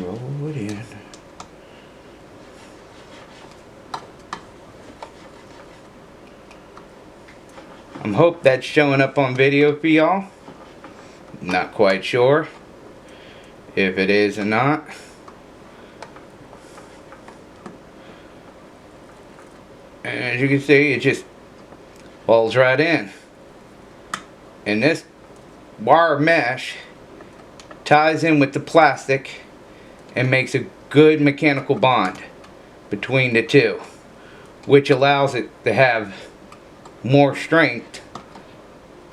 roll it in. I hope that's showing up on video for y'all. Not quite sure if it is or not. And as you can see, it just falls right in. And this wire mesh ties in with the plastic and makes a good mechanical bond between the two, which allows it to have more strength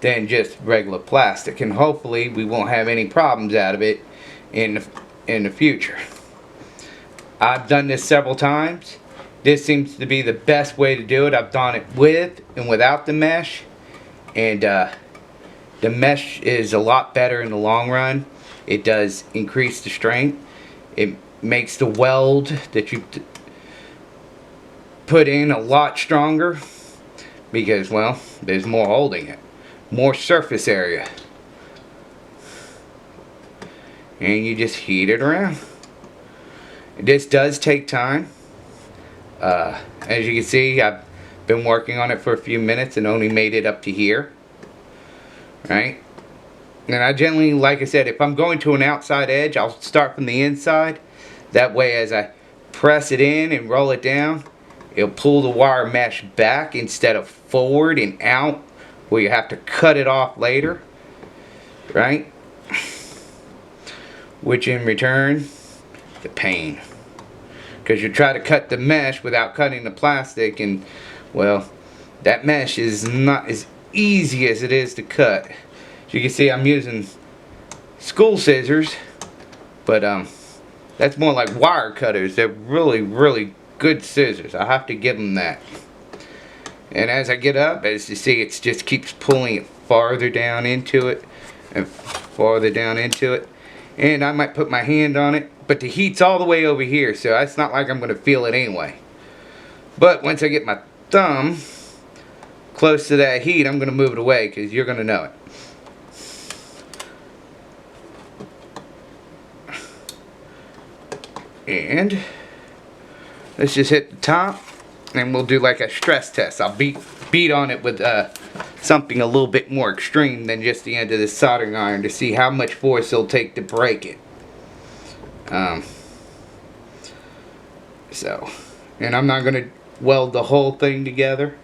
than just regular plastic, and hopefully we won't have any problems out of it in the future. I've done this several times. This seems to be the best way to do it. I've done it with and without the mesh, and the mesh is a lot better in the long run. It does increase the strength. It makes the weld that you put in a lot stronger because, well, there's more holding it, more surface area, and you just heat it around. This does take time. As you can see, I've been working on it for a few minutes and only made it up to here, right? And I generally, like I said, if I'm going to an outside edge, I'll start from the inside. That way, as I press it in and roll it down, it'll pull the wire mesh back instead of forward and out, where you have to cut it off later, right? Which in return, the pain. Because you try to cut the mesh without cutting the plastic, and, well, that mesh is not as easy as it is to cut. As you can see, I'm using school scissors, but that's more like wire cutters. They're really, really good scissors. I have to give them that. And as I get up, as you see, it just keeps pulling it farther down into it and farther down into it. And I might put my hand on it, but the heat's all the way over here, so it's not like I'm going to feel it anyway. But once I get my thumb close to that heat, I'm going to move it away because you're going to know it. And let's just hit the top, and we'll do like a stress test. I'll beat on it with something a little bit more extreme than just the end of the soldering iron to see how much force it'll take to break it. And I'm not going to weld the whole thing together.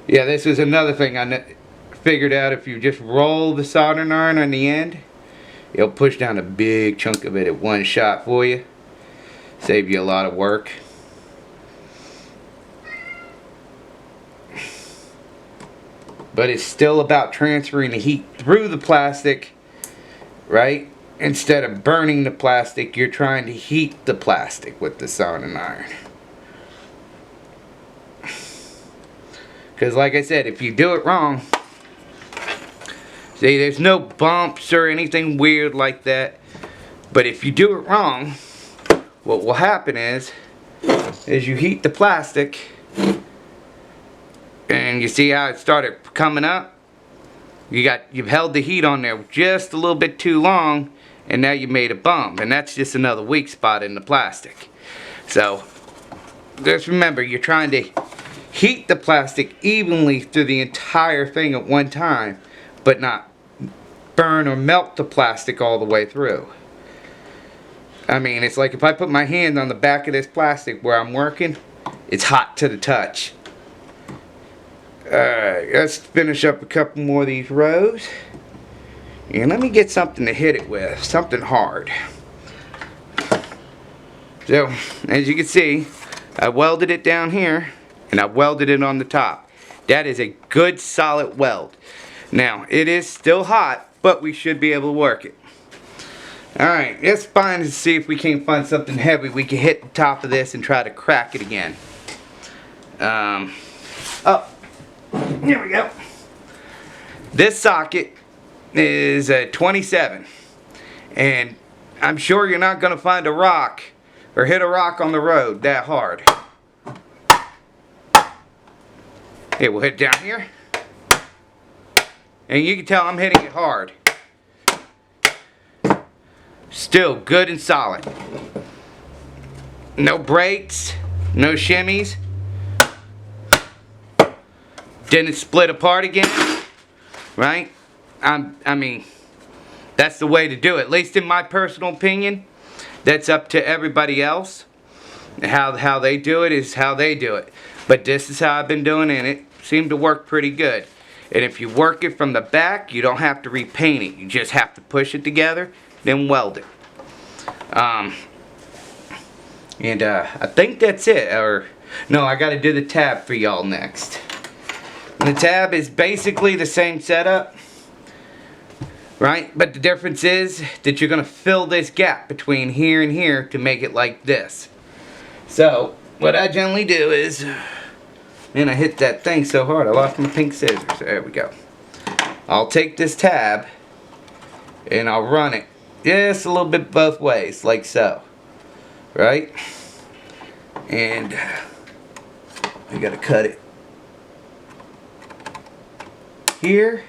Yeah, this is another thing I figured out. If you just roll the soldering iron on the end, it'll push down a big chunk of it at one shot for you. Save you a lot of work. But it's still about transferring the heat through the plastic, right? Instead of burning the plastic, you're trying to heat the plastic with the soldering iron. Because like I said, if you do it wrong, see, there's no bumps or anything weird like that. But if you do it wrong, what will happen is you heat the plastic, and you see how it started coming up? You've held the heat on there just a little bit too long, and now you made a bump, and that's just another weak spot in the plastic. So just remember, you're trying to heat the plastic evenly through the entire thing at one time, but not burn or melt the plastic all the way through. I mean, it's like if I put my hand on the back of this plastic where I'm working, it's hot to the touch. Alright, let's finish up a couple more of these rows. And let me get something to hit it with, something hard. So, as you can see, I welded it down here, and I welded it on the top. That is a good solid weld. Now, it is still hot, but we should be able to work it. Alright, let's find and see if we can't find something heavy we can hit the top of this and try to crack it again. Oh, here we go. This socket is a 27, and I'm sure you're not going to find a rock or hit a rock on the road that hard. Okay, we'll hit down here, and you can tell I'm hitting it hard. Still good and solid. No breaks, no shimmies. Didn't split apart again, right? I mean, that's the way to do it. At least in my personal opinion. That's up to everybody else. How they do it is how they do it. But this is how I've been doing it, and it seemed to work pretty good. And if you work it from the back, you don't have to repaint it. You just have to push it together, then weld it. I think that's it. Or no, I got to do the tab for y'all next. And the tab is basically the same setup, right? But the difference is that you're going to fill this gap between here and here to make it like this. So what I generally do is, man, I hit that thing so hard I lost my pink scissors. There we go. I'll take this tab and I'll run it just a little bit both ways, like so, right? And I gotta cut it here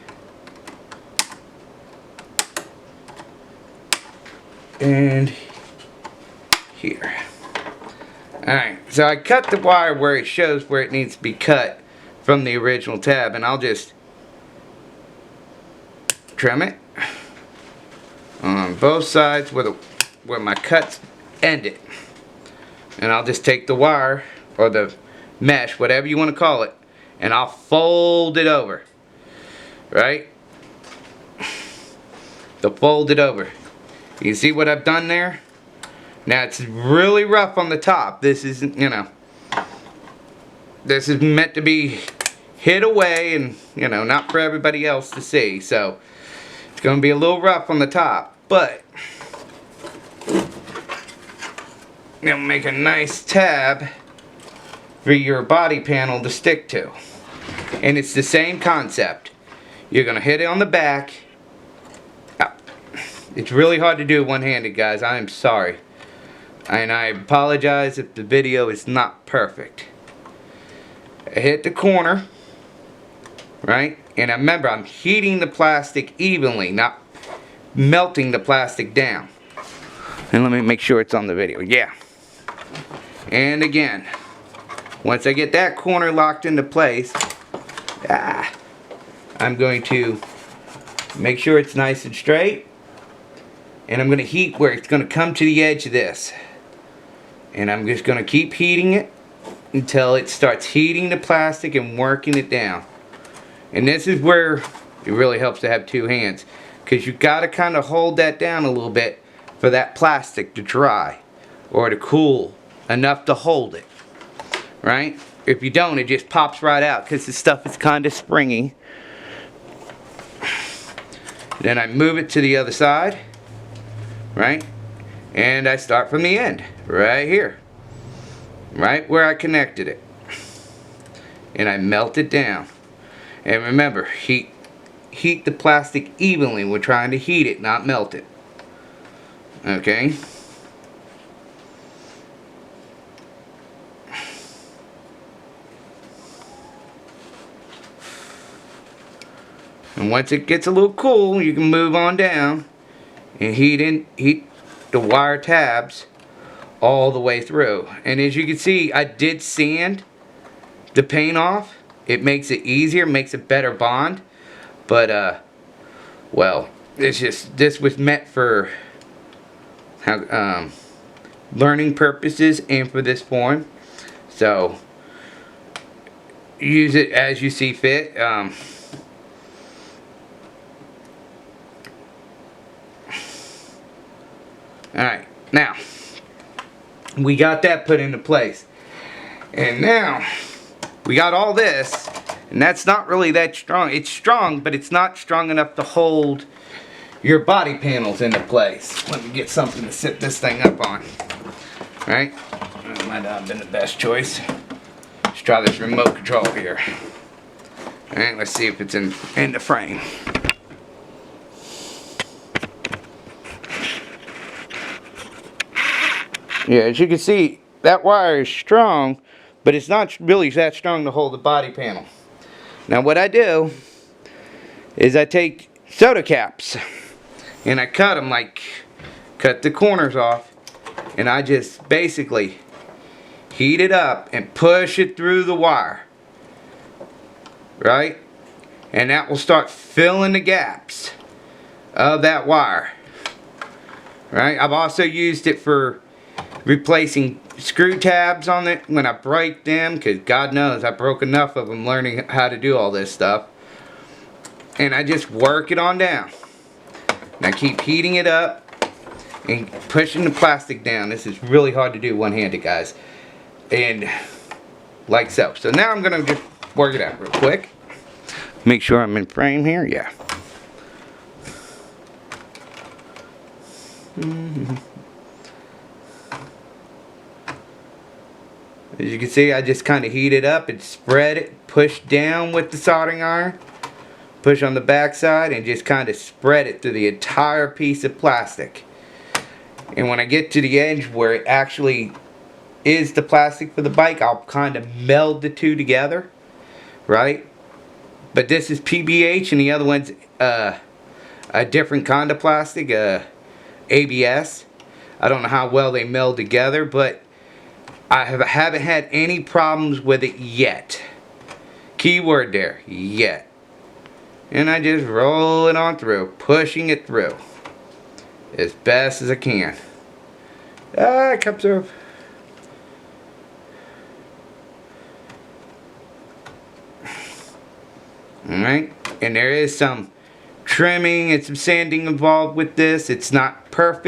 and here. Alright, so I cut the wire where it shows where it needs to be cut from the original tab, and I'll just trim it on both sides where my cuts ended. And I'll just take the wire, or the mesh, whatever you want to call it, and I'll fold it over. Right? To fold it over. You see what I've done there? Now it's really rough on the top. This isn't, you know, this is meant to be hid away and, you know, not for everybody else to see. So it's going to be a little rough on the top, but it'll make a nice tab for your body panel to stick to. And it's the same concept. You're going to hit it on the back. It's really hard to do one-handed, guys. I am sorry. And I apologize if the video is not perfect. I hit the corner, right? And remember, I'm heating the plastic evenly, not melting the plastic down. And let me make sure it's on the video. Yeah. And again, once I get that corner locked into place, I'm going to make sure it's nice and straight. And I'm going to heat where it's going to come to the edge of this. And I'm just going to keep heating it until it starts heating the plastic and working it down. And this is where it really helps to have two hands, because you got to kind of hold that down a little bit for that plastic to dry or to cool enough to hold it, right? If you don't, it just pops right out because the stuff is kind of springy. Then I move it to the other side, right? And I start from the end, right here, right where I connected it. And I melt it down. And remember, heat the plastic evenly. We're trying to heat it, not melt it. Okay? And once it gets a little cool, you can move on down and heat the wire tabs all the way through. And as you can see, I did sand the paint off. It makes it easier, makes a better bond. But well, this was meant for learning purposes and for this form. So use it as you see fit. Alright, now we got that put into place. And now we got all this, and that's not really that strong. It's strong, but it's not strong enough to hold your body panels into place. Let me get something to sit this thing up on. Right? That might not have been the best choice. Let's try this remote control here. Alright, let's see if it's in the frame. Yeah, as you can see, that wire is strong, but it's not really that strong to hold the body panel. Now what I do is I take soda caps and I cut them cut the corners off, and I just basically heat it up and push it through the wire, right? And that will start filling the gaps of that wire, right? I've also used it for replacing screw tabs on it when I break them, because God knows I broke enough of them learning how to do all this stuff. And I just work it on down, and I keep heating it up and pushing the plastic down. This is really hard to do one-handed, guys, and like so. So now I'm gonna just work it out real quick. Make sure I'm in frame here. Yeah. As you can see, I just kind of heat it up and spread it, push down with the soldering iron, push on the back side, and just kind of spread it through the entire piece of plastic. And when I get to the edge where it actually is the plastic for the bike, I'll kind of meld the two together, right? But this is PBH, and the other one's a different kind of plastic, ABS. I don't know how well they meld together, but I haven't had any problems with it yet. Key word there, yet. And I just roll it on through, pushing it through as best as I can. It comes through. Alright, and there is some trimming and some sanding involved with this. It's not perfect